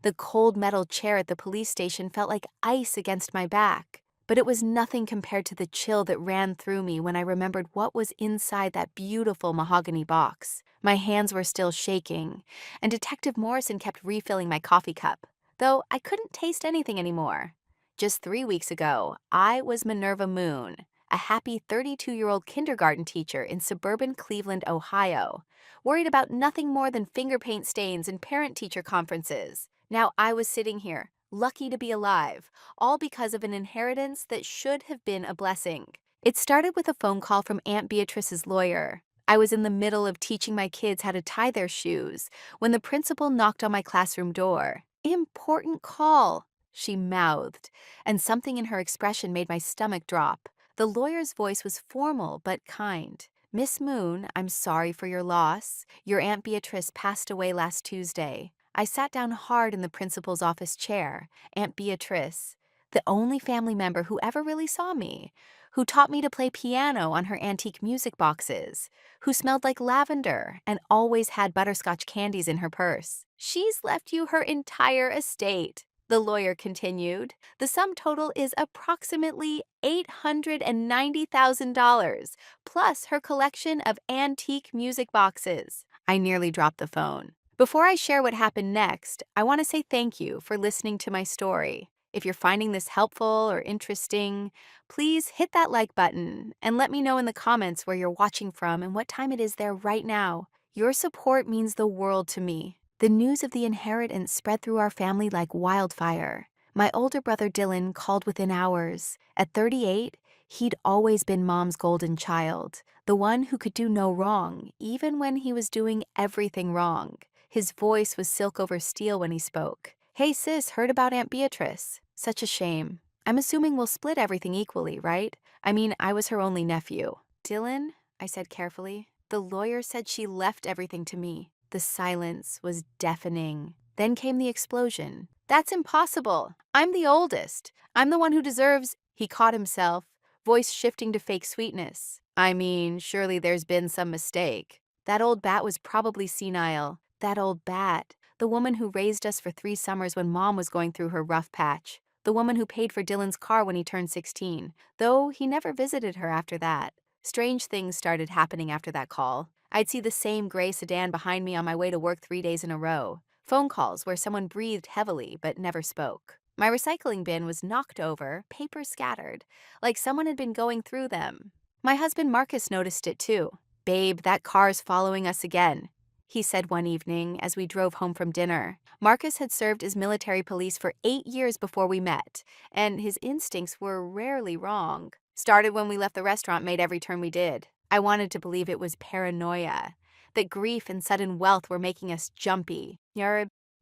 The cold metal chair at the police station felt like ice against my back. But it was nothing compared to the chill that ran through me when I remembered what was inside that beautiful mahogany box. My hands were still shaking, and Detective Morrison kept refilling my coffee cup, though I couldn't taste anything anymore. Just 3 weeks ago, I was Minerva Moon, a happy 32-year-old kindergarten teacher in suburban Cleveland, Ohio, worried about nothing more than finger paint stains and parent-teacher conferences. Now I was sitting here, lucky to be alive, all because of an inheritance that should have been a blessing. It started with a phone call from Aunt Beatrice's lawyer. I was in the middle of teaching my kids how to tie their shoes when the principal knocked on my classroom door. "Important call," she mouthed, and something in her expression made my stomach drop. The lawyer's voice was formal but kind. "Miss Moon, I'm sorry for your loss. Your Aunt Beatrice passed away last Tuesday." I sat down hard in the principal's office chair. Aunt Beatrice, the only family member who ever really saw me, who taught me to play piano on her antique music boxes, who smelled like lavender and always had butterscotch candies in her purse. "She's left you her entire estate," the lawyer continued. "The sum total is approximately $890,000, plus her collection of antique music boxes." I nearly dropped the phone. Before I share what happened next, I want to say thank you for listening to my story. If you're finding this helpful or interesting, please hit that like button and let me know in the comments where you're watching from and what time it is there right now. Your support means the world to me. The news of the inheritance spread through our family like wildfire. My older brother Dylan called within hours. At 38, he'd always been Mom's golden child, the one who could do no wrong, even when he was doing everything wrong. His voice was silk over steel when he spoke. "Hey sis, heard about Aunt Beatrice? Such a shame. I'm assuming we'll split everything equally, right? I mean, I was her only nephew." "Dylan," I said carefully, "the lawyer said she left everything to me." The silence was deafening. Then came the explosion. "That's impossible. I'm the oldest. I'm the one who deserves—" He caught himself, voice shifting to fake sweetness. "I mean, surely there's been some mistake. That old bat was probably senile. That old bat. The woman who raised us for 3 summers when Mom was going through her rough patch. The woman who paid for Dylan's car when he turned 16, though he never visited her after that." Strange things started happening after that call. I'd see the same gray sedan behind me on my way to work 3 days in a row. Phone calls where someone breathed heavily but never spoke. My recycling bin was knocked over, papers scattered, like someone had been going through them. My husband Marcus noticed it too. "Babe, that car's following us again," he said one evening as we drove home from dinner. Marcus had served as military police for 8 years before we met, and his instincts were rarely wrong. Started when we left the restaurant, made every turn we did. I wanted to believe it was paranoia, that grief and sudden wealth were making us jumpy.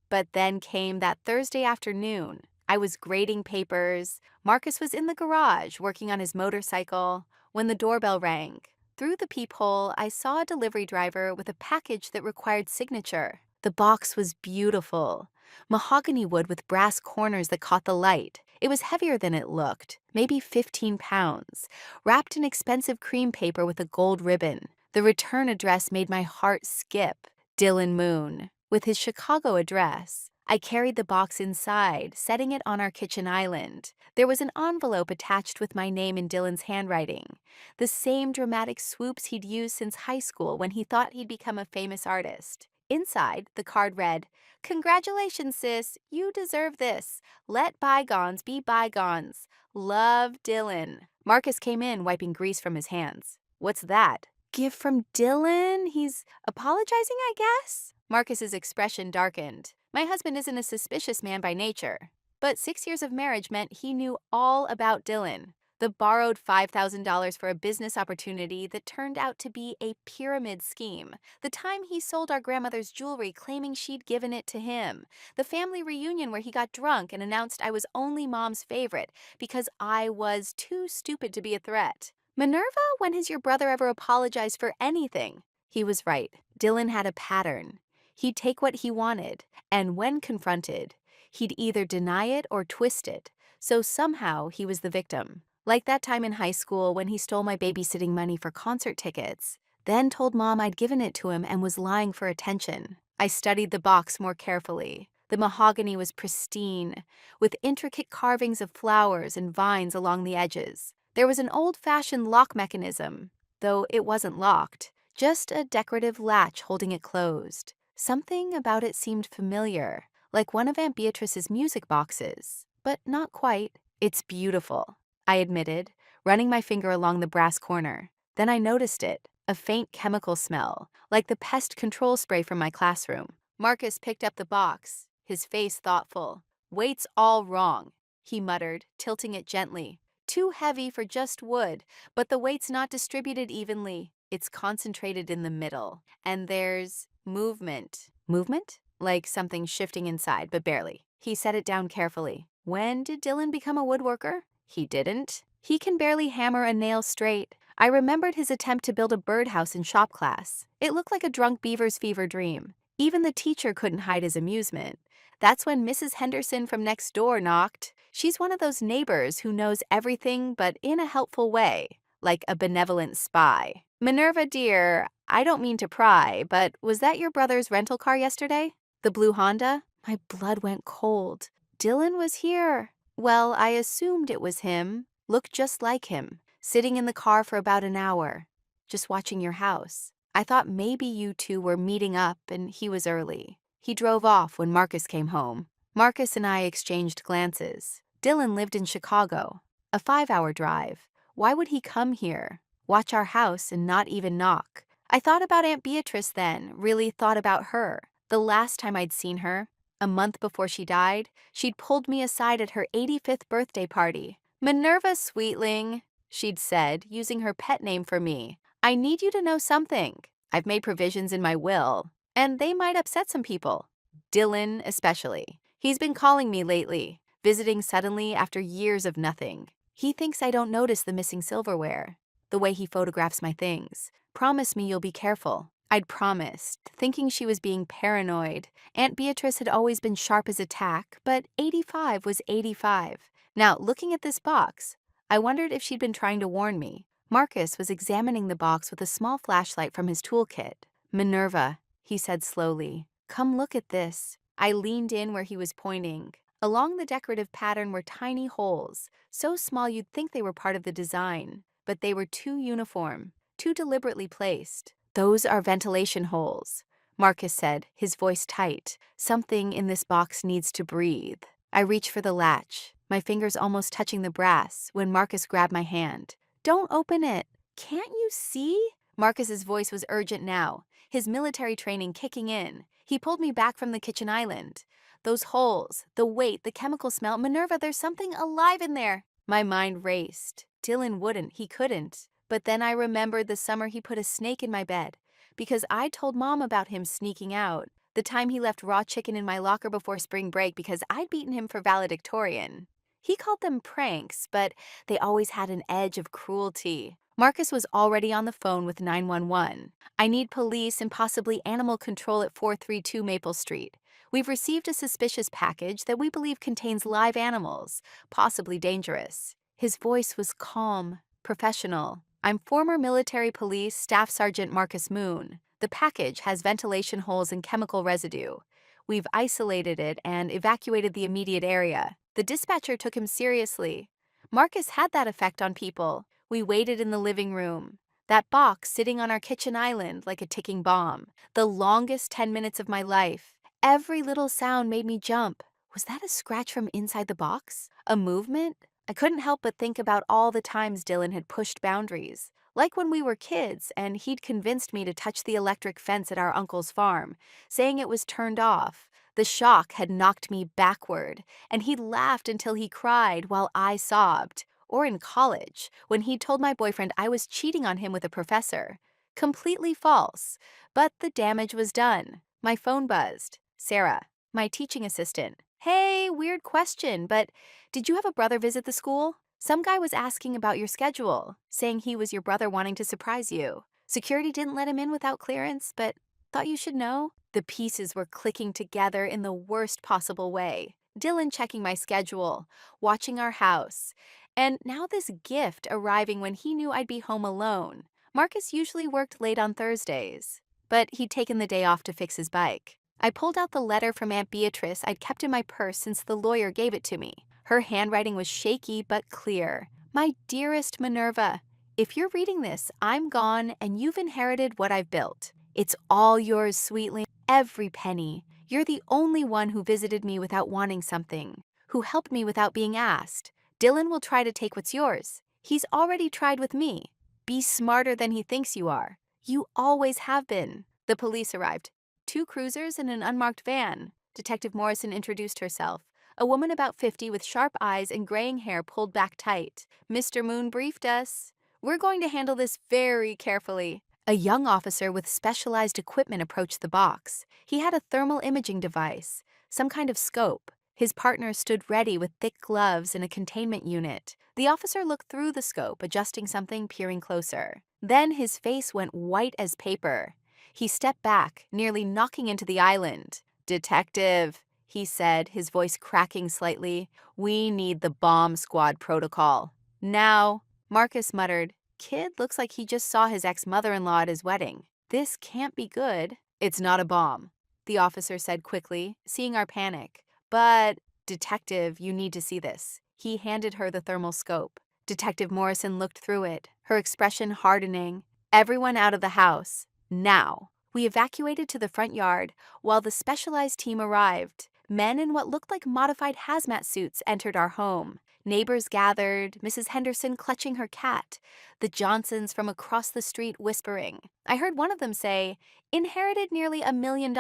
But then came that Thursday afternoon. I was grading papers. Marcus was in the garage working on his motorcycle when the doorbell rang. Through the peephole, I saw a delivery driver with a package that required signature. The box was beautiful. Mahogany wood with brass corners that caught the light. It was heavier than it looked, maybe 15 pounds, wrapped in expensive cream paper with a gold ribbon. The return address made my heart skip. Dylan Moon, with his Chicago address. I carried the box inside, setting it on our kitchen island. There was an envelope attached with my name in Dylan's handwriting. The same dramatic swoops he'd used since high school when he thought he'd become a famous artist. Inside, the card read, "Congratulations, sis. You deserve this. Let bygones be bygones. Love, Dylan." Marcus came in, wiping grease from his hands. "What's that? Gift from Dylan? He's apologizing, I guess?" Marcus's expression darkened. My husband isn't a suspicious man by nature, but 6 years of marriage meant he knew all about Dylan. The borrowed $5,000 for a business opportunity that turned out to be a pyramid scheme. The time he sold our grandmother's jewelry claiming she'd given it to him. The family reunion where he got drunk and announced I was only Mom's favorite because I was too stupid to be a threat. "Minerva, when has your brother ever apologized for anything?" He was right. Dylan had a pattern. He'd take what he wanted, and when confronted, he'd either deny it or twist it, so somehow he was the victim. Like that time in high school when he stole my babysitting money for concert tickets, then told Mom I'd given it to him and was lying for attention. I studied the box more carefully. The mahogany was pristine, with intricate carvings of flowers and vines along the edges. There was an old-fashioned lock mechanism, though it wasn't locked, just a decorative latch holding it closed. Something about it seemed familiar, like one of Aunt Beatrice's music boxes, but not quite. "It's beautiful," I admitted, running my finger along the brass corner. Then I noticed it, a faint chemical smell, like the pest control spray from my classroom. Marcus picked up the box, his face thoughtful. "Weight's all wrong," he muttered, tilting it gently. "Too heavy for just wood, but the weight's not distributed evenly. It's concentrated in the middle. And there's movement." Movement? Like something shifting inside, but barely. He set it down carefully. When did Dylan become a woodworker? He didn't. He can barely hammer a nail straight. I remembered his attempt to build a birdhouse in shop class. It looked like a drunk beaver's fever dream. Even the teacher couldn't hide his amusement. That's when Mrs. Henderson from next door knocked. She's one of those neighbors who knows everything but in a helpful way, like a benevolent spy. "Minerva, dear, I don't mean to pry, but was that your brother's rental car yesterday? The blue Honda?" My blood went cold. Dylan was here. Well, I assumed it was him. Looked just like him, sitting in the car for about an hour, just watching your house. I thought maybe you two were meeting up and he was early. He drove off when Marcus came home. Marcus and I exchanged glances. Dylan lived in Chicago, a 5-hour drive. Why would he come here, watch our house, and not even knock? I thought about Aunt Beatrice then, really thought about her. The last time I'd seen her, a month before she died, she'd pulled me aside at her 85th birthday party. "Minerva, sweetling," she'd said, using her pet name for me. "I need you to know something. I've made provisions in my will, and they might upset some people. Dylan especially. He's been calling me lately, visiting suddenly after years of nothing. He thinks I don't notice the missing silverware, the way he photographs my things. Promise me you'll be careful." I'd promised, thinking she was being paranoid. Aunt Beatrice had always been sharp as a tack, but 85 was 85. Now, looking at this box, I wondered if she'd been trying to warn me. Marcus was examining the box with a small flashlight from his toolkit. "Minerva," he said slowly, "come look at this." I leaned in where he was pointing. Along the decorative pattern were tiny holes, so small you'd think they were part of the design, but they were too uniform, too deliberately placed. "Those are ventilation holes," Marcus said, his voice tight. "Something in this box needs to breathe." I reached for the latch, my fingers almost touching the brass, when Marcus grabbed my hand. "Don't open it." "Can't you see?" Marcus's voice was urgent now, his military training kicking in. He pulled me back from the kitchen island. "Those holes, the weight, the chemical smell. Minerva, there's something alive in there." My mind raced. Dylan wouldn't, he couldn't. But then I remembered the summer he put a snake in my bed, because I told Mom about him sneaking out. The time he left raw chicken in my locker before spring break because I'd beaten him for valedictorian. He called them pranks, but they always had an edge of cruelty. Marcus was already on the phone with 911. "I need police and possibly animal control at 432 Maple Street. We've received a suspicious package that we believe contains live animals, possibly dangerous." His voice was calm, professional. "I'm former military police Staff Sergeant Marcus Moon. The package has ventilation holes and chemical residue. We've isolated it and evacuated the immediate area." The dispatcher took him seriously. Marcus had that effect on people. We waited in the living room, that box sitting on our kitchen island like a ticking bomb. The longest 10 minutes of my life. Every little sound made me jump. Was that a scratch from inside the box? A movement? I couldn't help but think about all the times Dylan had pushed boundaries, like when we were kids and he'd convinced me to touch the electric fence at our uncle's farm, saying it was turned off. The shock had knocked me backward, and he'd laughed until he cried while I sobbed. Or in college, when he told my boyfriend I was cheating on him with a professor. Completely false, but the damage was done. My phone buzzed. Sarah, my teaching assistant. "Hey, weird question, but did you have a brother visit the school? Some guy was asking about your schedule, saying he was your brother wanting to surprise you. Security didn't let him in without clearance, but thought you should know." The pieces were clicking together in the worst possible way. Dylan checking my schedule, watching our house, and now this gift arriving when he knew I'd be home alone. Marcus usually worked late on Thursdays, but he'd taken the day off to fix his bike. I pulled out the letter from Aunt Beatrice I'd kept in my purse since the lawyer gave it to me. Her handwriting was shaky but clear. My dearest Minerva, if you're reading this, I'm gone and you've inherited what I've built. It's all yours, sweetly. Every penny. You're the only one who visited me without wanting something, who helped me without being asked. Dylan will try to take what's yours. He's already tried with me. Be smarter than he thinks you are. You always have been. The police arrived. 2 cruisers and an unmarked van. Detective Morrison introduced herself. A woman about 50 with sharp eyes and graying hair pulled back tight. Mr. Moon briefed us. We're going to handle this very carefully. A young officer with specialized equipment approached the box. He had a thermal imaging device, some kind of scope. His partner stood ready with thick gloves and a containment unit. The officer looked through the scope, adjusting something, peering closer. Then his face went white as paper. He stepped back, nearly knocking into the island. "Detective," he said, his voice cracking slightly, "we need the bomb squad protocol." "Now," Marcus muttered. "Kid looks like he just saw his ex-mother-in-law at his wedding. This can't be good." "It's not a bomb," the officer said quickly, seeing our panic. "But, Detective, you need to see this." He handed her the thermal scope. Detective Morrison looked through it, her expression hardening. "Everyone out of the house. Now." We evacuated to the front yard while the specialized team arrived. Men in what looked like modified hazmat suits entered our home. Neighbors gathered, Mrs. Henderson clutching her cat, the Johnsons from across the street whispering. I heard one of them say, "Inherited nearly $1 million,"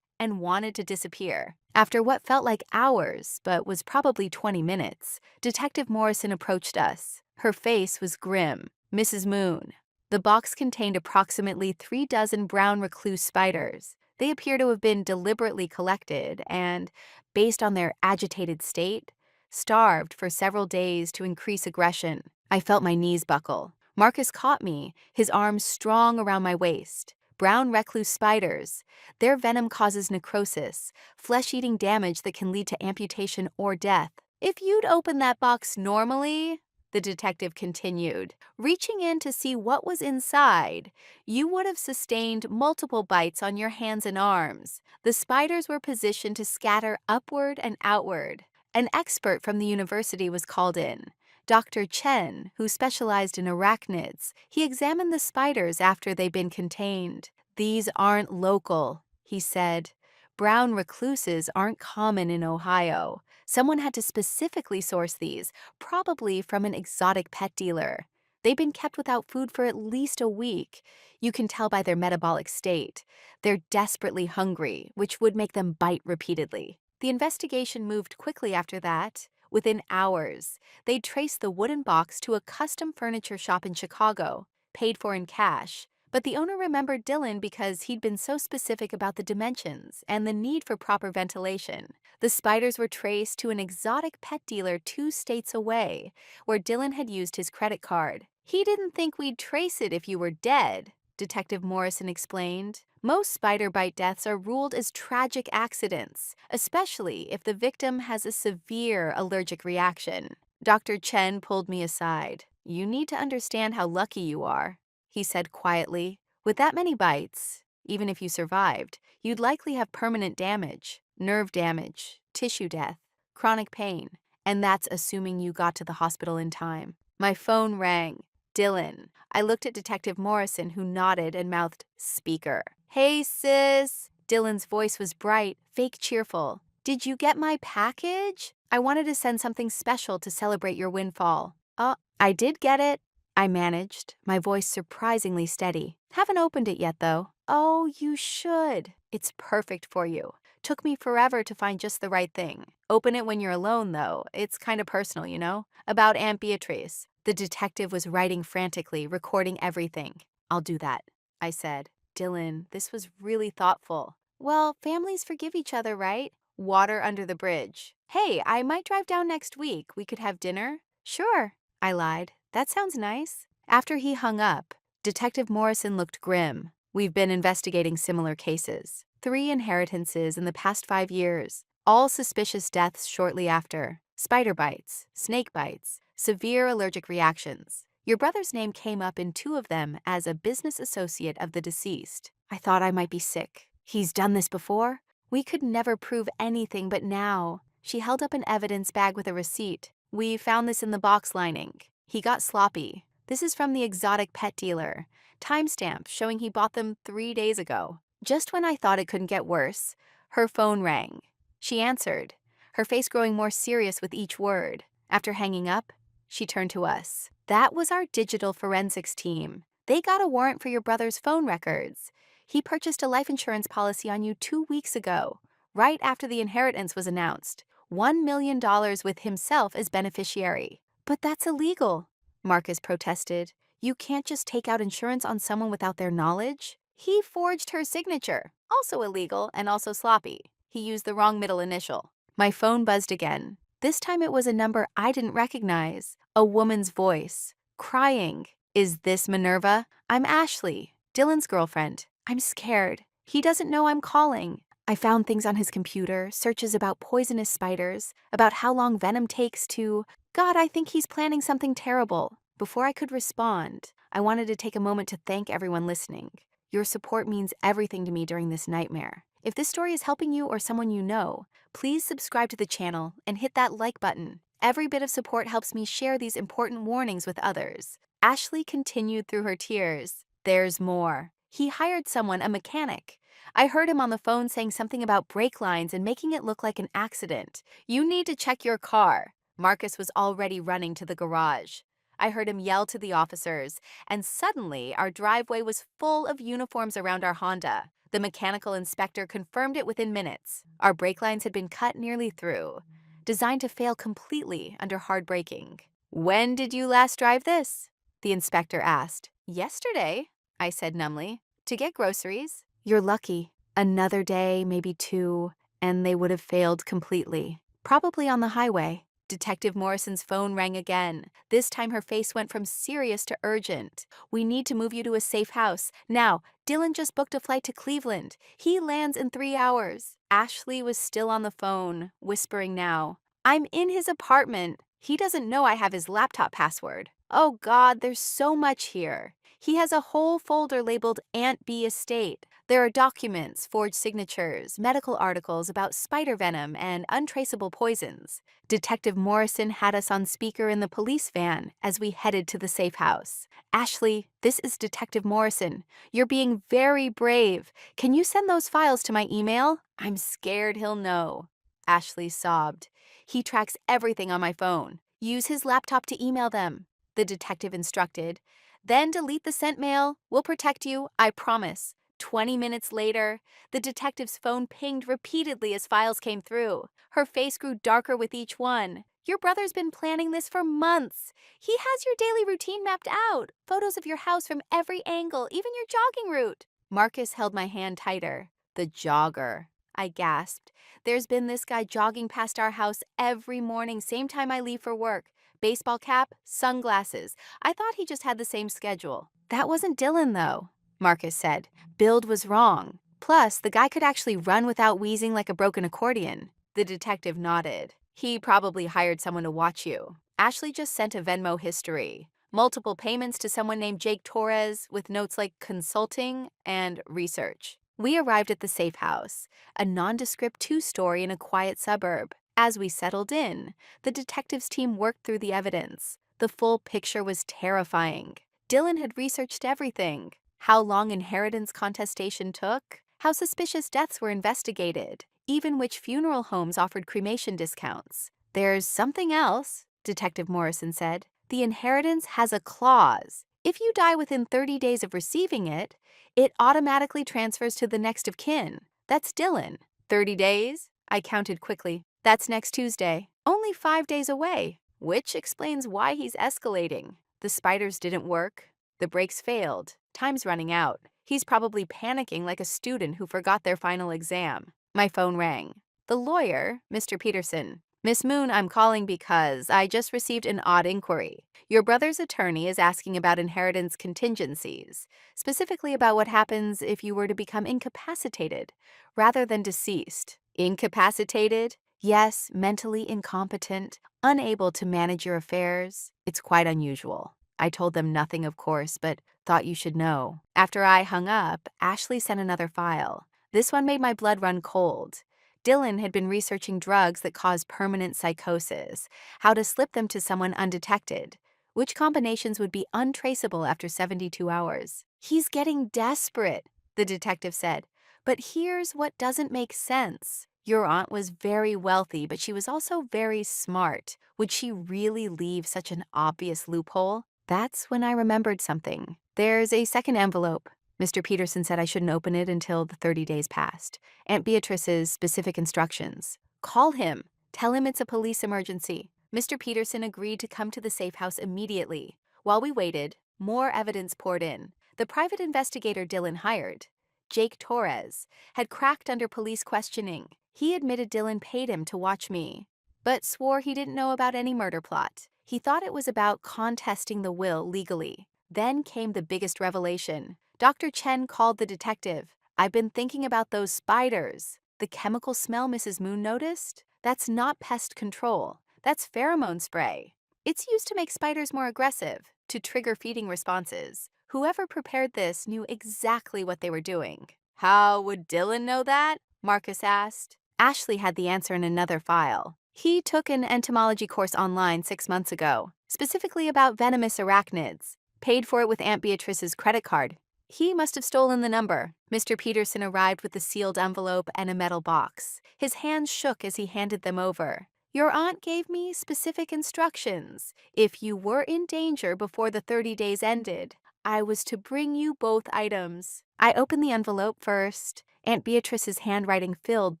and wanted to disappear. After what felt like hours, but was probably 20 minutes, Detective Morrison approached us. Her face was grim. "Mrs. Moon." The box contained approximately 3 dozen brown recluse spiders. They appear to have been deliberately collected and, based on their agitated state, starved for several days to increase aggression. I felt my knees buckle. Marcus caught me, his arms strong around my waist. Brown recluse spiders. Their venom causes necrosis, flesh-eating damage that can lead to amputation or death. "If you'd opened that box normally," the detective continued, "reaching in to see what was inside, you would have sustained multiple bites on your hands and arms. The spiders were positioned to scatter upward and outward. An expert from the university was called in. Dr. Chen, who specialized in arachnids, he examined the spiders after they'd been contained. These aren't local," he said. "Brown recluses aren't common in Ohio. Someone had to specifically source these, probably from an exotic pet dealer. They've been kept without food for at least a week. You can tell by their metabolic state. They're desperately hungry, which would make them bite repeatedly." The investigation moved quickly after that. Within hours, they traced the wooden box to a custom furniture shop in Chicago, paid for in cash. But the owner remembered Dylan because he'd been so specific about the dimensions and the need for proper ventilation. The spiders were traced to an exotic pet dealer 2 states away, where Dylan had used his credit card. "He didn't think we'd trace it if you were dead," Detective Morrison explained. "Most spider bite deaths are ruled as tragic accidents, especially if the victim has a severe allergic reaction." Dr. Chen pulled me aside. "You need to understand how lucky you are," he said quietly. "With that many bites, even if you survived, you'd likely have permanent damage, nerve damage, tissue death, chronic pain, and that's assuming you got to the hospital in time." My phone rang. Dylan. I looked at Detective Morrison, who nodded and mouthed, "Speaker." "Hey, sis." Dylan's voice was bright, fake cheerful. "Did you get my package? I wanted to send something special to celebrate your windfall." I did get it," I managed, my voice surprisingly steady. "Haven't opened it yet, though." "Oh, you should. It's perfect for you. Took me forever to find just the right thing. Open it when you're alone, though. It's kind of personal, you know? About Aunt Beatrice." The detective was writing frantically, recording everything. "I'll do that," I said. "Dylan, this was really thoughtful." "Well, families forgive each other, right? Water under the bridge." "Hey, I might drive down next week. We could have dinner?" "Sure," I lied. "That sounds nice." After he hung up, Detective Morrison looked grim. "We've been investigating similar cases. 3 inheritances in the past 5 years. All suspicious deaths shortly after. Spider bites, snake bites, severe allergic reactions. Your brother's name came up in 2 of them as a business associate of the deceased. I thought I might be sick." "He's done this before?" We could never prove anything, but now. She held up an evidence bag with a receipt. We found this in the box lining. He got sloppy. This is from the exotic pet dealer. Timestamp showing he bought them 3 days ago. Just when I thought it couldn't get worse, her phone rang. She answered, her face growing more serious with each word. After hanging up, she turned to us. That was our digital forensics team. They got a warrant for your brother's phone records. He purchased a life insurance policy on you 2 weeks ago, right after the inheritance was announced. $1 million with himself as beneficiary. But that's illegal, Marcus protested. You can't just take out insurance on someone without their knowledge. He forged her signature, also illegal and also sloppy. He used the wrong middle initial. My phone buzzed again. This time it was a number I didn't recognize. A woman's voice, crying. Is this Minerva? I'm Ashley, Dylan's girlfriend. I'm scared. He doesn't know I'm calling. I found things on his computer, searches about poisonous spiders, about how long venom takes to... God, I think he's planning something terrible. Before I could respond, I wanted to take a moment to thank everyone listening. Your support means everything to me during this nightmare. If this story is helping you or someone you know, please subscribe to the channel and hit that like button. Every bit of support helps me share these important warnings with others. Ashley continued through her tears. There's more. He hired someone, a mechanic. I heard him on the phone saying something about brake lines and making it look like an accident. You need to check your car. Marcus was already running to the garage. I heard him yell to the officers, and suddenly our driveway was full of uniforms around our Honda. The mechanical inspector confirmed it within minutes. Our brake lines had been cut nearly through, designed to fail completely under hard braking. When did you last drive this? The inspector asked. Yesterday, I said numbly, to get groceries. You're lucky. Another day, maybe 2, and they would have failed completely. Probably on the highway. Detective Morrison's phone rang again. This time her face went from serious to urgent. We need to move you to a safe house. Now, Dylan just booked a flight to Cleveland. He lands in 3 hours. Ashley was still on the phone, whispering now. I'm in his apartment. He doesn't know I have his laptop password. Oh God, there's so much here. He has a whole folder labeled Aunt B Estate. There are documents, forged signatures, medical articles about spider venom and untraceable poisons. Detective Morrison had us on speaker in the police van as we headed to the safe house. Ashley, this is Detective Morrison. You're being very brave. Can you send those files to my email? I'm scared he'll know. Ashley sobbed. He tracks everything on my phone. Use his laptop to email them, the detective instructed. Then delete the sent mail. We'll protect you, I promise. 20 minutes later, the detective's phone pinged repeatedly as files came through. Her face grew darker with each one. Your brother's been planning this for months. He has your daily routine mapped out. Photos of your house from every angle, even your jogging route. Marcus held my hand tighter. The jogger, I gasped. There's been this guy jogging past our house every morning, same time I leave for work. Baseball cap, sunglasses. I thought he just had the same schedule. That wasn't Dylan, though, Marcus said. Build was wrong. Plus, the guy could actually run without wheezing like a broken accordion. The detective nodded. He probably hired someone to watch you. Ashley just sent a Venmo history. Multiple payments to someone named Jake Torres with notes like consulting and research. We arrived at the safe house, a nondescript 2-story in a quiet suburb. As we settled in, the detectives team worked through the evidence. The full picture was terrifying. Dylan had researched everything. How long inheritance contestation took, how suspicious deaths were investigated, even which funeral homes offered cremation discounts. There's something else, Detective Morrison said. The inheritance has a clause. If you die within 30 days of receiving it, it automatically transfers to the next of kin. That's Dylan. 30 days? I counted quickly. That's next Tuesday. Only 5 days away, which explains why he's escalating. The spiders didn't work. The brakes failed. Time's running out. He's probably panicking like a student who forgot their final exam. My phone rang. The lawyer, Mr. Peterson. Miss Moon, I'm calling because I just received an odd inquiry. Your brother's attorney is asking about inheritance contingencies, specifically about what happens if you were to become incapacitated rather than deceased. Incapacitated? Yes, mentally incompetent, unable to manage your affairs. It's quite unusual. I told them nothing, of course, but thought you should know. After I hung up, Ashley sent another file. This one made my blood run cold. Dylan had been researching drugs that cause permanent psychosis, how to slip them to someone undetected, which combinations would be untraceable after 72 hours. He's getting desperate, the detective said. But here's what doesn't make sense. Your aunt was very wealthy, but she was also very smart. Would she really leave such an obvious loophole? That's when I remembered something. There's a second envelope. Mr. Peterson said I shouldn't open it until the 30 days passed. Aunt Beatrice's specific instructions. Call him. Tell him it's a police emergency. Mr. Peterson agreed to come to the safe house immediately. While we waited, more evidence poured in. The private investigator Dylan hired, Jake Torres, had cracked under police questioning. He admitted Dylan paid him to watch me, but swore he didn't know about any murder plot. He thought it was about contesting the will legally. Then came the biggest revelation. Dr. Chen called the detective. I've been thinking about those spiders. The chemical smell Mrs. Moon noticed? That's not pest control. That's pheromone spray. It's used to make spiders more aggressive, to trigger feeding responses. Whoever prepared this knew exactly what they were doing. How would Dylan know that? Marcus asked. Ashley had the answer in another file. He took an entomology course online 6 months ago, specifically about venomous arachnids. Paid for it with Aunt Beatrice's credit card. He must have stolen the number. Mr. Peterson arrived with the sealed envelope and a metal box. His hands shook as he handed them over. Your aunt gave me specific instructions. If you were in danger before the 30 days ended, I was to bring you both items. I opened the envelope first. Aunt Beatrice's handwriting filled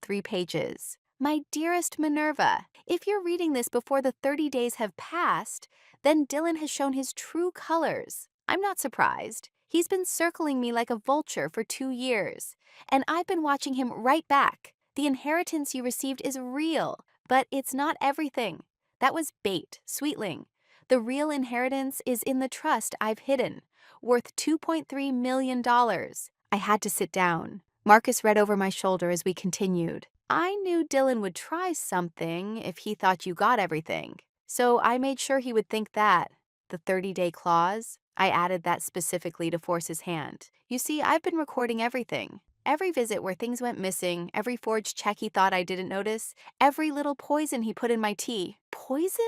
3 pages. My dearest Minerva, if you're reading this before the 30 days have passed, then Dylan has shown his true colors. I'm not surprised. He's been circling me like a vulture for 2 years, and I've been watching him right back. The inheritance you received is real, but it's not everything. That was bait, Sweetling. The real inheritance is in the trust I've hidden, worth $2.3 million. I had to sit down. Marcus read over my shoulder as we continued. I knew Dylan would try something if he thought you got everything, so I made sure he would think that. The 30-day clause? I added that specifically to force his hand. You see, I've been recording everything. Every visit where things went missing, every forged check he thought I didn't notice, every little poison he put in my tea. Poison?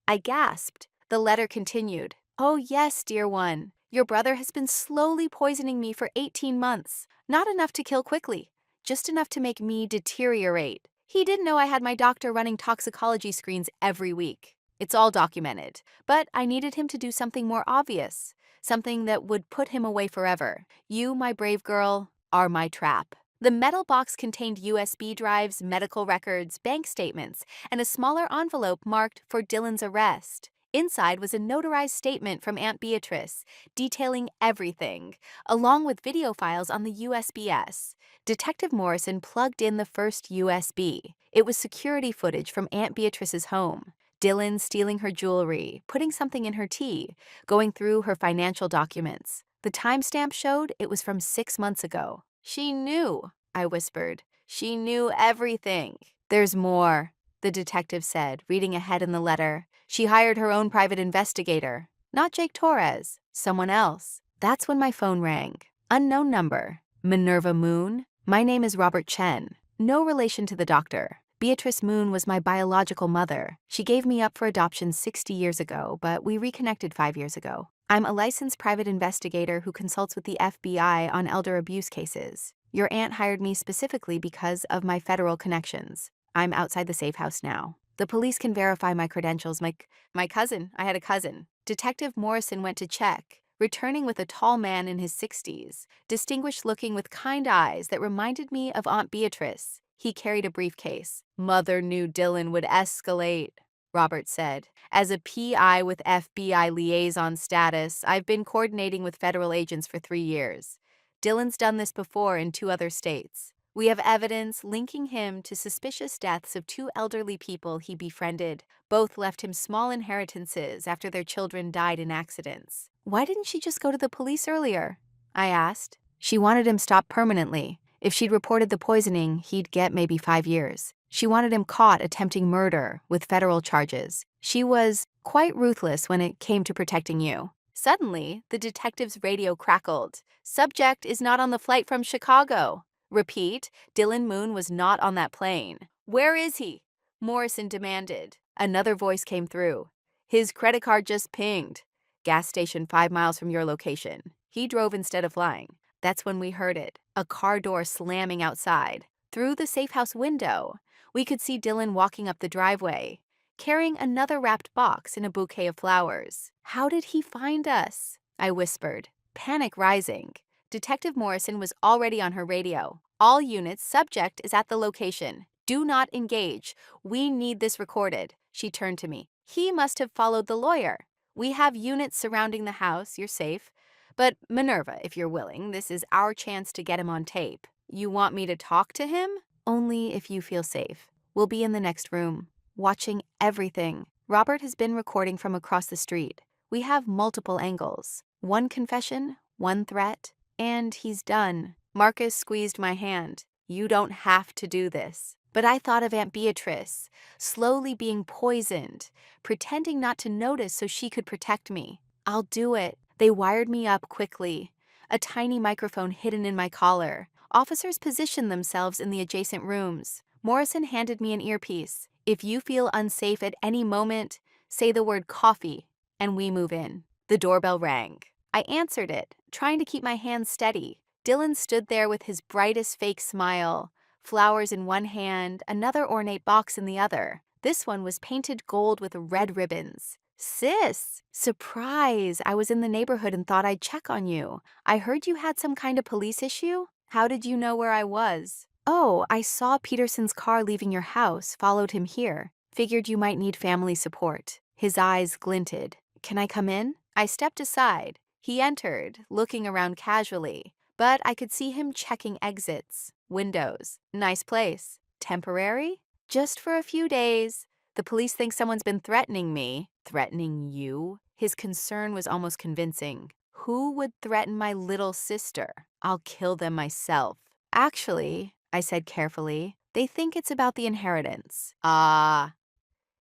I gasped. The letter continued. Oh yes, dear one. Your brother has been slowly poisoning me for 18 months. Not enough to kill quickly, just enough to make me deteriorate. He didn't know I had my doctor running toxicology screens every week. It's all documented, but I needed him to do something more obvious, something that would put him away forever. You, my brave girl, are my trap. The metal box contained USB drives, medical records, bank statements, and a smaller envelope marked for Dylan's arrest. Inside was a notarized statement from Aunt Beatrice, detailing everything, along with video files on the USBs. Detective Morrison plugged in the first USB. It was security footage from Aunt Beatrice's home. Dylan stealing her jewelry, putting something in her tea, going through her financial documents. The timestamp showed it was from 6 months ago. She knew, I whispered. She knew everything. There's more, the detective said, reading ahead in the letter. She hired her own private investigator. Not Jake Torres, someone else. That's when my phone rang. Unknown number. Minerva Moon. My name is Robert Chen. No relation to the doctor. Beatrice Moon was my biological mother. She gave me up for adoption 60 years ago, but we reconnected 5 years ago. I'm a licensed private investigator who consults with the FBI on elder abuse cases. Your aunt hired me specifically because of my federal connections. I'm outside the safe house now. The police can verify my credentials. My cousin. I had a cousin. Detective Morrison went to check, returning with a tall man in his 60s, distinguished looking with kind eyes that reminded me of Aunt Beatrice. He carried a briefcase. Mother knew Dylan would escalate, Robert said. As a PI with FBI liaison status, I've been coordinating with federal agents for 3 years. Dylan's done this before in 2 other states. We have evidence linking him to suspicious deaths of 2 elderly people he befriended. Both left him small inheritances after their children died in accidents. Why didn't she just go to the police earlier? I asked. She wanted him stopped permanently. If she'd reported the poisoning, he'd get maybe 5 years. She wanted him caught attempting murder with federal charges. She was quite ruthless when it came to protecting you. Suddenly, the detective's radio crackled. Subject is not on the flight from Chicago. Repeat, Dylan Moon was not on that plane. Where is he? Morrison demanded. Another voice came through. His credit card just pinged. Gas station 5 miles from your location. He drove instead of flying. That's when we heard it. A car door slamming outside. Through the safe house window, we could see Dylan walking up the driveway, carrying another wrapped box in a bouquet of flowers. How did he find us? I whispered, panic rising. Detective Morrison was already on her radio. All units, subject is at the location. Do not engage. We need this recorded. She turned to me. He must have followed the lawyer. We have units surrounding the house. You're safe. But Minerva, if you're willing, this is our chance to get him on tape. You want me to talk to him? Only if you feel safe. We'll be in the next room, watching everything. Robert has been recording from across the street. We have multiple angles. One confession, one threat, and he's done. Marcus squeezed my hand. You don't have to do this. But I thought of Aunt Beatrice, slowly being poisoned, pretending not to notice so she could protect me. I'll do it. They wired me up quickly. A tiny microphone hidden in my collar. Officers positioned themselves in the adjacent rooms. Morrison handed me an earpiece. If you feel unsafe at any moment, say the word coffee, and we move in. The doorbell rang. I answered it, trying to keep my hands steady. Dylan stood there with his brightest fake smile, flowers in one hand, another ornate box in the other. This one was painted gold with red ribbons. Sis! Surprise! I was in the neighborhood and thought I'd check on you. I heard you had some kind of police issue? How did you know where I was? Oh, I saw Peterson's car leaving your house, followed him here. Figured you might need family support. His eyes glinted. Can I come in? I stepped aside. He entered, looking around casually, but I could see him checking exits, windows. Nice place. Temporary? Just for a few days. The police think someone's been threatening me. Threatening you? His concern was almost convincing. Who would threaten my little sister? I'll kill them myself. Actually, I said carefully, they think it's about the inheritance. Ah.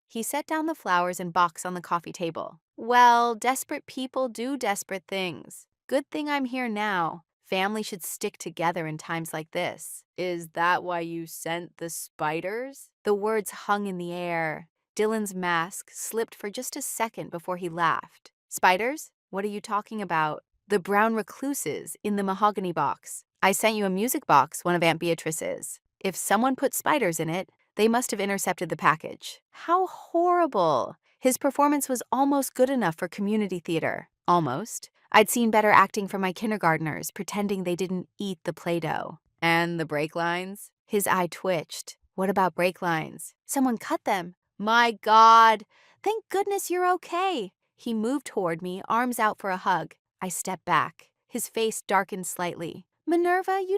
He set down the flowers and box on the coffee table. Well, desperate people do desperate things. Good thing I'm here now. Family should stick together in times like this. Is that why you sent the spiders? The words hung in the air. Dylan's mask slipped for just a second before he laughed. Spiders? What are you talking about? The brown recluses in the mahogany box. I sent you a music box, one of Aunt Beatrice's. If someone put spiders in it, they must have intercepted the package. How horrible! His performance was almost good enough for community theater. Almost. I'd seen better acting from my kindergartners, pretending they didn't eat the Play-Doh. And the brake lines? His eye twitched. What about brake lines? Someone cut them. My God! Thank goodness you're okay. He moved toward me, arms out for a hug. I stepped back. His face darkened slightly. Minerva, you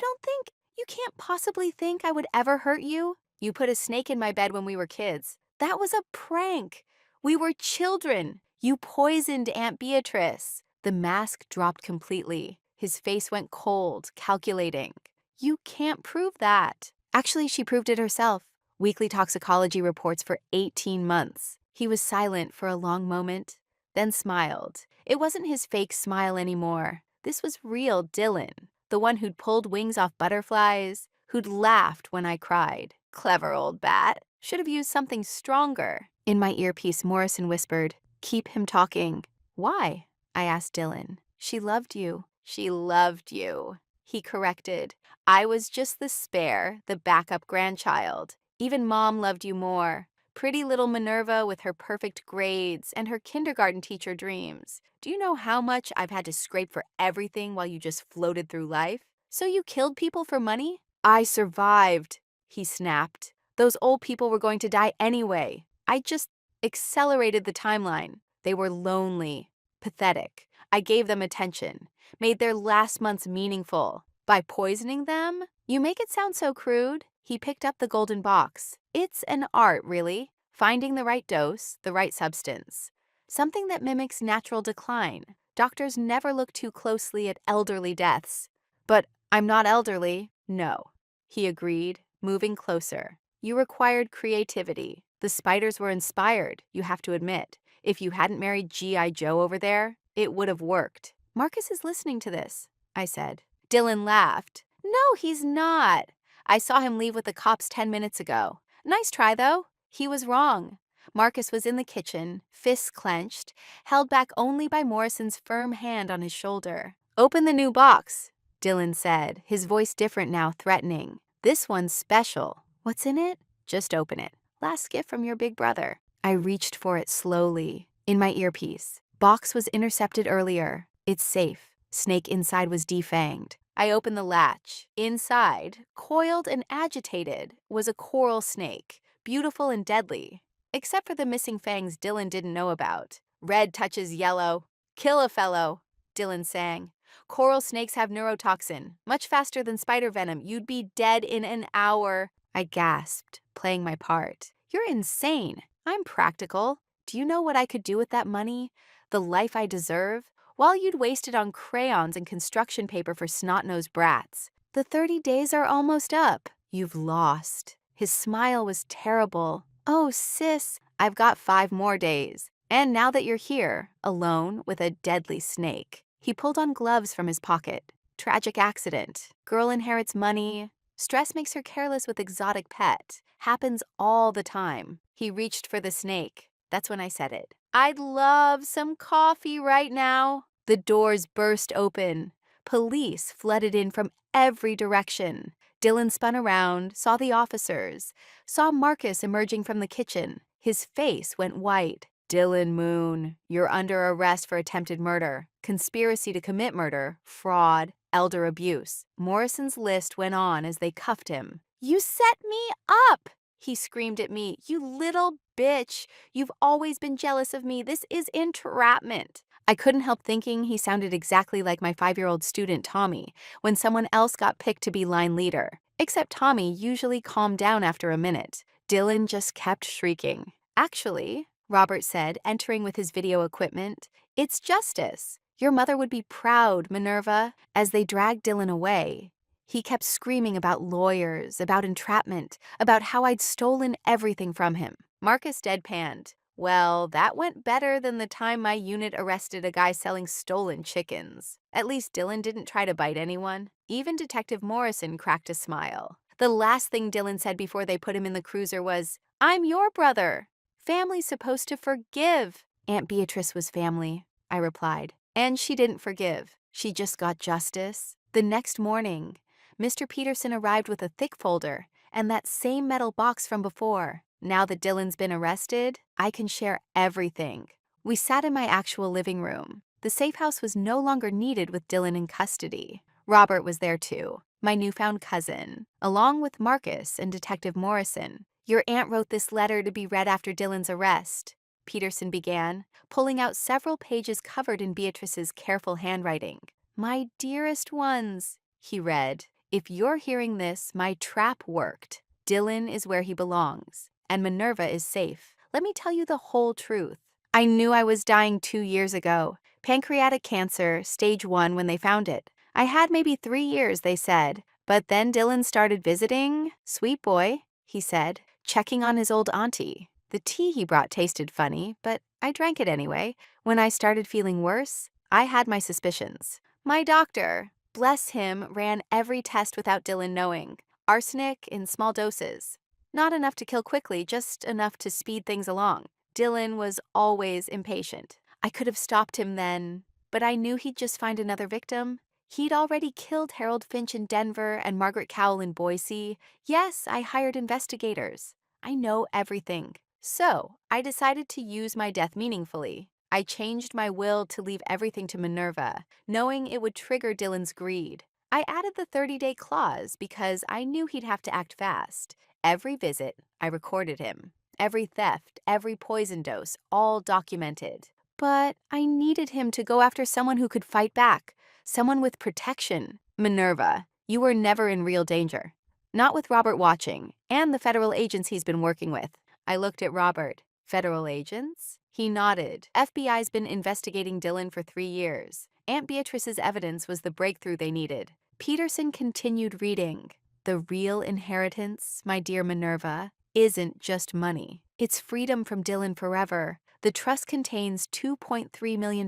can't possibly think I would ever hurt you? You put a snake in my bed when we were kids. That was a prank. We were children. You poisoned Aunt Beatrice. The mask dropped completely. His face went cold, calculating. You can't prove that. Actually, she proved it herself. Weekly toxicology reports for 18 months. He was silent for a long moment, then smiled. It wasn't his fake smile anymore. This was real Dylan, the one who'd pulled wings off butterflies, who'd laughed when I cried. Clever old bat. Should have used something stronger. In my earpiece, Morrison whispered, keep him talking. Why? I asked Dylan. She loved you. She loved you. He corrected. I was just the spare, the backup grandchild. Even Mom loved you more. Pretty little Minerva with her perfect grades and her kindergarten teacher dreams. Do you know how much I've had to scrape for everything while you just floated through life? So you killed people for money? I survived, he snapped. Those old people were going to die anyway. I just accelerated the timeline. They were lonely, pathetic. I gave them attention, made their last months meaningful. By poisoning them? You make it sound so crude. He picked up the golden box. It's an art, really. Finding the right dose, the right substance. Something that mimics natural decline. Doctors never look too closely at elderly deaths. But I'm not elderly. No, he agreed, moving closer. You required creativity. The spiders were inspired, you have to admit. If you hadn't married G.I. Joe over there, it would have worked. Marcus is listening to this, I said. Dylan laughed. No, he's not. I saw him leave with the cops 10 minutes ago. Nice try, though. He was wrong. Marcus was in the kitchen, fists clenched, held back only by Morrison's firm hand on his shoulder. Open the new box, Dylan said, his voice different now, threatening. This one's special. What's in it? Just open it. Last gift from your big brother. I reached for it slowly, in my earpiece. Box was intercepted earlier. It's safe. Snake inside was defanged. I opened the latch. Inside, coiled and agitated, was a coral snake, beautiful and deadly. Except for the missing fangs Dylan didn't know about. Red touches yellow. Kill a fellow, Dylan sang. Coral snakes have neurotoxin. Much faster than spider venom. You'd be dead in an hour. I gasped, playing my part. You're insane. I'm practical. Do you know what I could do with that money? The life I deserve? While you'd wasted on crayons and construction paper for snot-nosed brats. The 30 days are almost up. You've lost. His smile was terrible. Oh, sis, I've got 5 more days. And now that you're here, alone with a deadly snake. He pulled on gloves from his pocket. Tragic accident. Girl inherits money. Stress makes her careless with exotic pet. Happens all the time. He reached for the snake. That's when I said it. I'd love some coffee right now. The doors burst open. Police flooded in from every direction. Dylan spun around, saw the officers, saw Marcus emerging from the kitchen. His face went white. Dylan Moon, you're under arrest for attempted murder, conspiracy to commit murder, fraud, elder abuse. Morrison's list went on as they cuffed him. You set me up, he screamed at me. You little bitch. You've always been jealous of me. This is entrapment. I couldn't help thinking he sounded exactly like my 5-year-old student Tommy when someone else got picked to be line leader. Except Tommy usually calmed down after a minute. Dylan just kept shrieking. Actually, Robert said, entering with his video equipment, it's justice. Your mother would be proud, Minerva. As they dragged Dylan away, he kept screaming about lawyers, about entrapment, about how I'd stolen everything from him. Marcus deadpanned. Well, that went better than the time my unit arrested a guy selling stolen chickens. At least Dylan didn't try to bite anyone. Even Detective Morrison cracked a smile. The last thing Dylan said before they put him in the cruiser was, I'm your brother. Family's supposed to forgive. Aunt Beatrice was family, I replied. And she didn't forgive. She just got justice. The next morning, Mr. Peterson arrived with a thick folder and that same metal box from before. Now that Dylan's been arrested, I can share everything. We sat in my actual living room. The safe house was no longer needed with Dylan in custody. Robert was there too, my newfound cousin, along with Marcus and Detective Morrison. Your aunt wrote this letter to be read after Dylan's arrest, Peterson began, pulling out several pages covered in Beatrice's careful handwriting. My dearest ones, he read, if you're hearing this, my trap worked. Dylan is where he belongs, and Minerva is safe. Let me tell you the whole truth. I knew I was dying 2 years ago. Pancreatic cancer, stage 1 when they found it. I had maybe 3 years, they said. But then Dylan started visiting. Sweet boy, he said, checking on his old auntie. The tea he brought tasted funny, but I drank it anyway. When I started feeling worse, I had my suspicions. My doctor, bless him, ran every test without Dylan knowing. Arsenic in small doses. Not enough to kill quickly, just enough to speed things along. Dylan was always impatient. I could have stopped him then, but I knew he'd just find another victim. He'd already killed Harold Finch in Denver and Margaret Cowell in Boise. Yes, I hired investigators. I know everything. So, I decided to use my death meaningfully. I changed my will to leave everything to Minerva, knowing it would trigger Dylan's greed. I added the 30-day clause because I knew he'd have to act fast. Every visit, I recorded him. Every theft, every poison dose, all documented. But I needed him to go after someone who could fight back, someone with protection. Minerva, you were never in real danger. Not with Robert watching, and the federal agents he's been working with. I looked at Robert. Federal agents? He nodded. FBI's been investigating Dylan for 3 years. Aunt Beatrice's evidence was the breakthrough they needed. Peterson continued reading. The real inheritance, my dear Minerva, isn't just money. It's freedom from Dylan forever. The trust contains $2.3 million,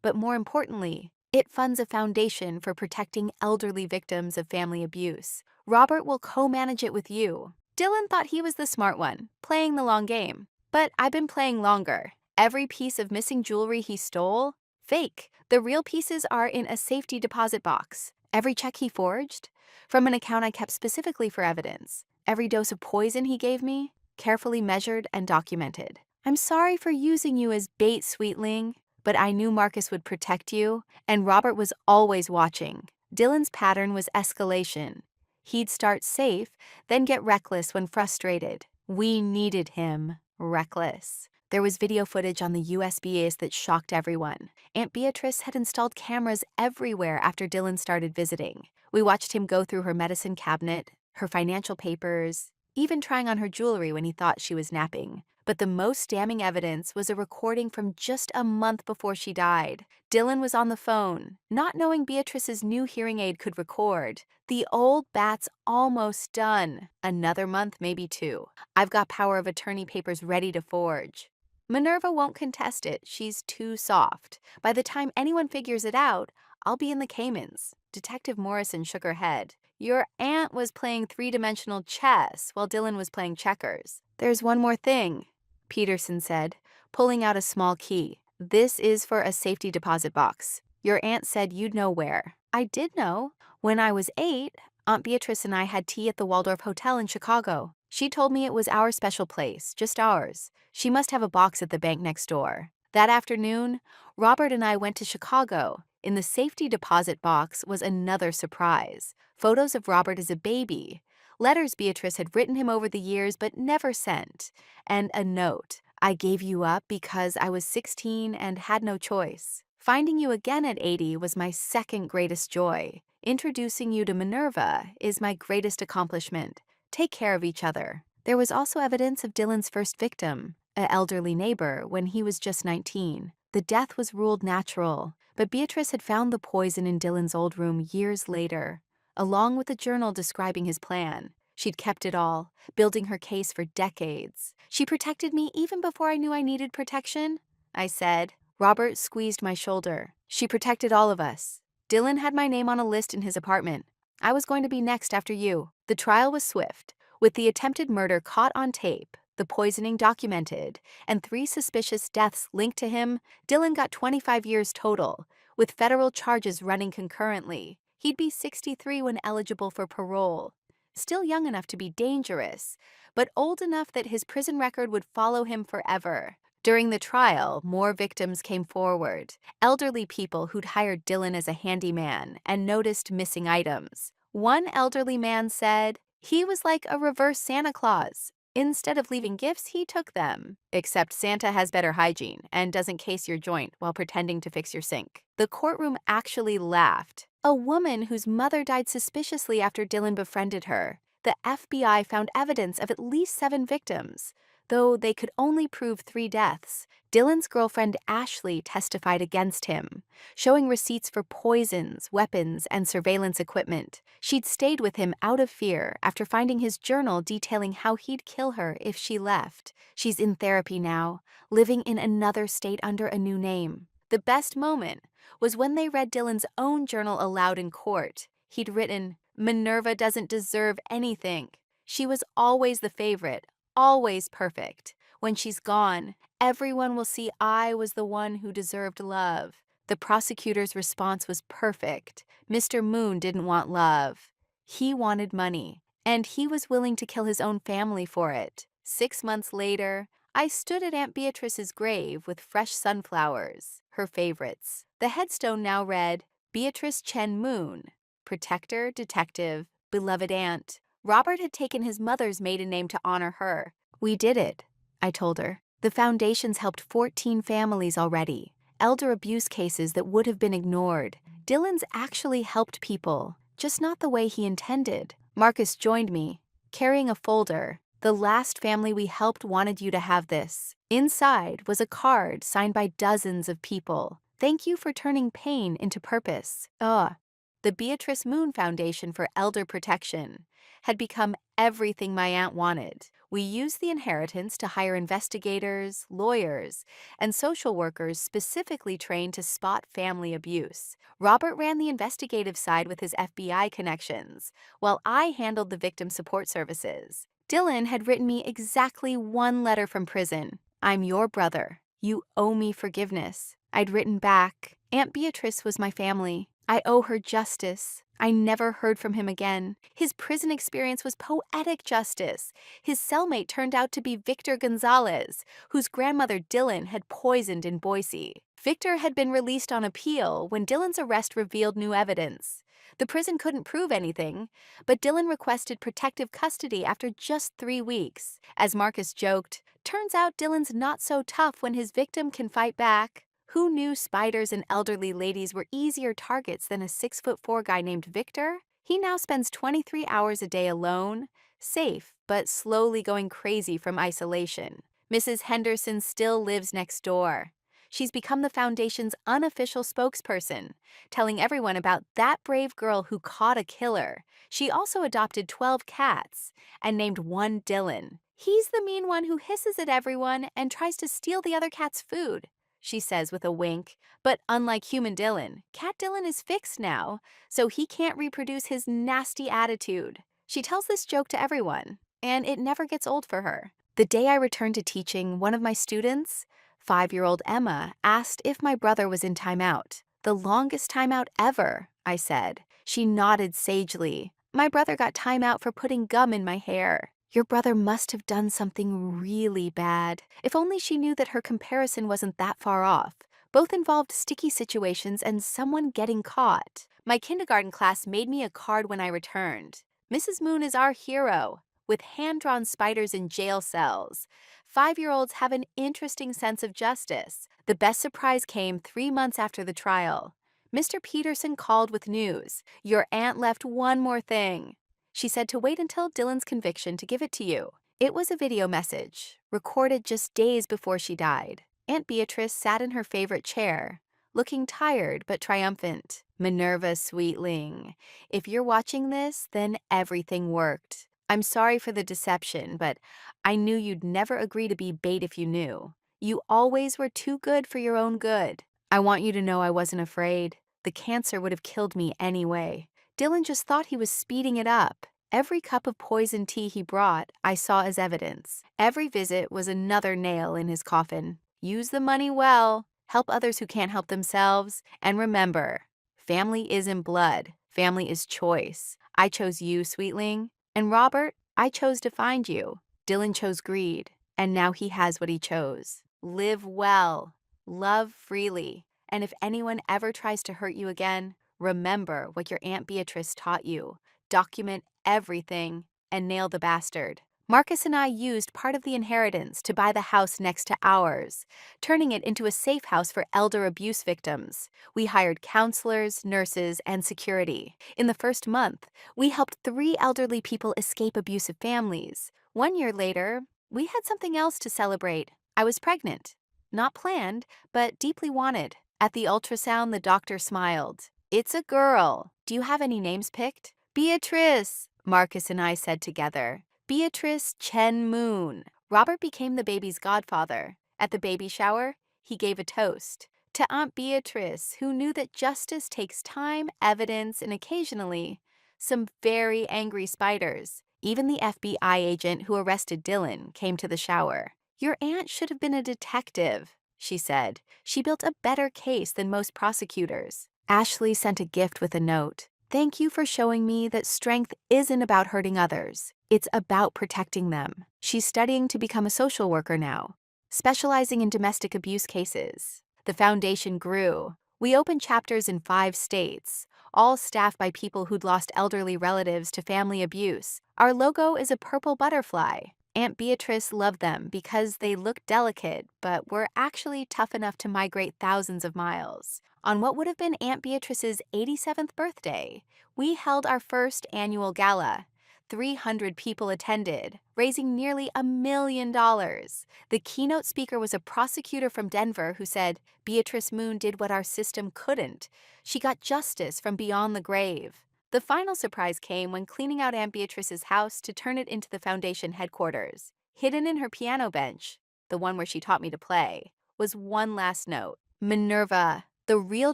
but more importantly, It funds a foundation for protecting elderly victims of family abuse. Robert will co-manage it with you. Dylan thought he was the smart one, playing the long game. But I've been playing longer. Every piece of missing jewelry he stole? Fake. The real pieces are in a safety deposit box. Every check he forged? From an account I kept specifically for evidence. Every dose of poison he gave me? Carefully measured and documented. I'm sorry for using you as bait, sweetling, but I knew Marcus would protect you, and Robert was always watching. Dylan's pattern was escalation. He'd start safe, then get reckless when frustrated. We needed him reckless. There was video footage on the USBs that shocked everyone. Aunt Beatrice had installed cameras everywhere after Dylan started visiting. We watched him go through her medicine cabinet, her financial papers, even trying on her jewelry when he thought she was napping. But the most damning evidence was a recording from just a month before she died. Dylan was on the phone, not knowing Beatrice's new hearing aid could record. The old bat's almost done. Another month, maybe two. I've got power of attorney papers ready to forge. Minerva won't contest it. She's too soft. By the time anyone figures it out, I'll be in the Caymans. Detective Morrison shook her head. Your aunt was playing three-dimensional chess while Dylan was playing checkers. There's one more thing, Peterson said, pulling out a small key. This is for a safety deposit box. Your aunt said you'd know where. I did know. When I was 8, Aunt Beatrice and I had tea at the Waldorf Hotel in Chicago. She told me it was our special place, just ours. She must have a box at the bank next door. That afternoon, Robert and I went to Chicago. In the safety deposit box was another surprise. Photos of Robert as a baby. Letters Beatrice had written him over the years but never sent. And a note. I gave you up because I was 16 and had no choice. Finding you again at 80 was my second greatest joy. Introducing you to Minerva is my greatest accomplishment. Take care of each other. There was also evidence of Dylan's first victim, an elderly neighbor, when he was just 19. The death was ruled natural, but Beatrice had found the poison in Dylan's old room years later, along with a journal describing his plan. She'd kept it all, building her case for decades. She protected me even before I knew I needed protection, I said. Robert squeezed my shoulder. She protected all of us. Dylan had my name on a list in his apartment. I was going to be next after you. The trial was swift, with the attempted murder caught on tape, the poisoning documented, and 3 suspicious deaths linked to him. Dylan got 25 years total, with federal charges running concurrently. He'd be 63 when eligible for parole. Still young enough to be dangerous, but old enough that his prison record would follow him forever. During the trial, more victims came forward. Elderly people who'd hired Dylan as a handyman and noticed missing items. One elderly man said, he was like a reverse Santa Claus. Instead of leaving gifts, he took them. Except Santa has better hygiene and doesn't case your joint while pretending to fix your sink. The courtroom actually laughed. A woman whose mother died suspiciously after Dylan befriended her. The FBI found evidence of at least 7 victims, though they could only prove 3 deaths. Dylan's girlfriend Ashley testified against him, showing receipts for poisons, weapons, and surveillance equipment. She'd stayed with him out of fear after finding his journal detailing how he'd kill her if she left. She's in therapy now, living in another state under a new name. The best moment was when they read Dylan's own journal aloud in court. He'd written, Minerva doesn't deserve anything. She was always the favorite, always perfect. When she's gone, everyone will see I was the one who deserved love. The prosecutor's response was perfect. Mr. Moon didn't want love. He wanted money, and he was willing to kill his own family for it. 6 months later, I stood at Aunt Beatrice's grave with fresh sunflowers, her favorites. The headstone now read, Beatrice Chen Moon, protector, detective, beloved aunt. Robert had taken his mother's maiden name to honor her. We did it, I told her. The foundation's helped 14 families already. Elder abuse cases that would have been ignored. Dylan's actually helped people, just not the way he intended. Marcus joined me, carrying a folder. The last family we helped wanted you to have this. Inside was a card signed by dozens of people. Thank you for turning pain into purpose. The Beatrice Moon Foundation for Elder Protection had become everything my aunt wanted. We used the inheritance to hire investigators, lawyers, and social workers specifically trained to spot family abuse. Robert ran the investigative side with his FBI connections, while I handled the victim support services. Dylan had written me exactly one letter from prison. "I'm your brother. You owe me forgiveness." I'd written back, "Aunt Beatrice was my family. I owe her justice." I never heard from him again. His prison experience was poetic justice. His cellmate turned out to be Victor Gonzalez, whose grandmother Dylan had poisoned in Boise. Victor had been released on appeal when Dylan's arrest revealed new evidence. The prison couldn't prove anything, but Dylan requested protective custody after just 3 weeks. As Marcus joked, turns out Dylan's not so tough when his victim can fight back. Who knew spiders and elderly ladies were easier targets than a 6'4" guy named Victor? He now spends 23 hours a day alone, safe, but slowly going crazy from isolation. Mrs. Henderson still lives next door. She's become the foundation's unofficial spokesperson, telling everyone about that brave girl who caught a killer. She also adopted 12 cats and named one Dylan. "He's the mean one who hisses at everyone and tries to steal the other cat's food," she says with a wink. But unlike human Dylan, cat Dylan is fixed now, so he can't reproduce his nasty attitude. She tells this joke to everyone, and it never gets old for her. The day I returned to teaching, one of my students, 5-year-old Emma, asked if my brother was in timeout. "The longest timeout ever," I said. She nodded sagely. "My brother got timeout for putting gum in my hair." Your brother must have done something really bad. If only she knew that her comparison wasn't that far off. Both involved sticky situations and someone getting caught. My kindergarten class made me a card when I returned. "Mrs. Moon is our hero," with hand-drawn spiders in jail cells. 5-year-olds have an interesting sense of justice. The best surprise came 3 months after the trial. Mr. Peterson called with news. "Your aunt left one more thing." She said to wait until Dylan's conviction to give it to you. It was a video message, recorded just days before she died. Aunt Beatrice sat in her favorite chair, looking tired but triumphant. "Minerva, sweetling, if you're watching this, then everything worked. I'm sorry for the deception, but I knew you'd never agree to be bait if you knew. You always were too good for your own good. I want you to know I wasn't afraid. The cancer would have killed me anyway. Dylan just thought he was speeding it up. Every cup of poison tea he brought, I saw as evidence. Every visit was another nail in his coffin. Use the money well, help others who can't help themselves, and remember, family isn't blood, family is choice. I chose you, sweetling, and Robert, I chose to find you. Dylan chose greed, and now he has what he chose. Live well, love freely, and if anyone ever tries to hurt you again, remember what your Aunt Beatrice taught you. Document everything and nail the bastard. Marcus and I used part of the inheritance to buy the house next to ours, turning it into a safe house for elder abuse victims. We hired counselors, nurses, and security. In the first month, we helped 3 elderly people escape abusive families. 1 year later, we had something else to celebrate. I was pregnant. Not planned, but deeply wanted. At the ultrasound, the doctor smiled. "It's a girl. Do you have any names picked?" "Beatrice," Marcus and I said together. "Beatrice Chen Moon." Robert became the baby's godfather. At the baby shower, he gave a toast to Aunt Beatrice, who knew that justice takes time, evidence, and occasionally some very angry spiders. Even the FBI agent who arrested Dylan came to the shower. "Your aunt should have been a detective," she said. "She built a better case than most prosecutors." Ashley sent a gift with a note. "Thank you for showing me that strength isn't about hurting others. It's about protecting them." She's studying to become a social worker now, specializing in domestic abuse cases. The foundation grew. We opened chapters in 5 states, all staffed by people who'd lost elderly relatives to family abuse. Our logo is a purple butterfly. Aunt Beatrice loved them because they looked delicate, but were actually tough enough to migrate thousands of miles. On what would have been Aunt Beatrice's 87th birthday, we held our first annual gala. 300 people attended, raising nearly $1 million. The keynote speaker was a prosecutor from Denver who said, "Beatrice Moon did what our system couldn't. She got justice from beyond the grave." The final surprise came when cleaning out Aunt Beatrice's house to turn it into the foundation headquarters. Hidden in her piano bench, the one where she taught me to play, was one last note. Minerva, the real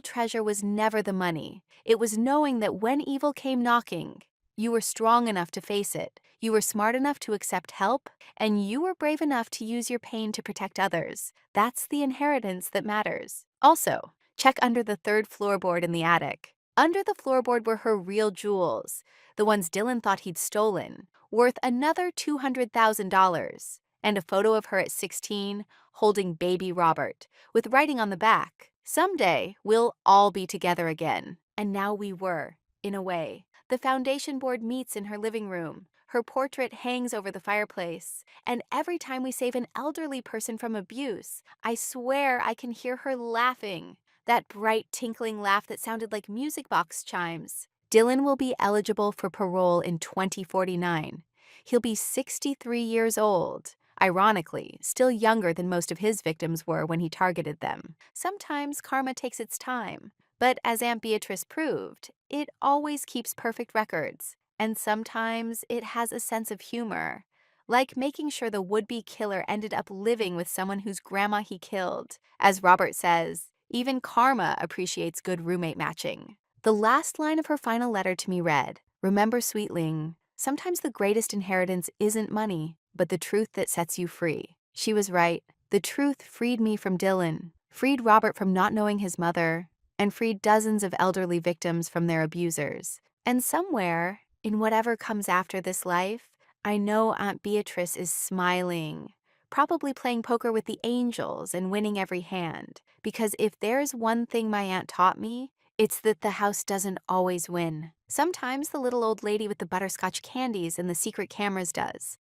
treasure was never the money. It was knowing that when evil came knocking, you were strong enough to face it, you were smart enough to accept help, and you were brave enough to use your pain to protect others. That's the inheritance that matters. Also, check under the third floorboard in the attic. Under the floorboard were her real jewels, the ones Dylan thought he'd stolen, worth another $200,000, and a photo of her at 16 holding baby Robert, with writing on the back, "Someday we'll all be together again." And now we were, in a way. The foundation board meets in her living room. Her portrait hangs over the fireplace, and every time we save an elderly person from abuse, I swear I can hear her laughing. That bright, tinkling laugh that sounded like music box chimes. Dylan will be eligible for parole in 2049. He'll be 63 years old. Ironically, still younger than most of his victims were when he targeted them. Sometimes karma takes its time, but as Aunt Beatrice proved, it always keeps perfect records. And sometimes it has a sense of humor, like making sure the would-be killer ended up living with someone whose grandma he killed. As Robert says, even karma appreciates good roommate matching. The last line of her final letter to me read, "Remember, sweetling, sometimes the greatest inheritance isn't money, but the truth that sets you free." She was right. The truth freed me from Dylan, freed Robert from not knowing his mother, and freed dozens of elderly victims from their abusers. And somewhere, in whatever comes after this life, I know Aunt Beatrice is smiling, probably playing poker with the angels and winning every hand. Because if there's one thing my aunt taught me, it's that the house doesn't always win. Sometimes the little old lady with the butterscotch candies and the secret cameras does.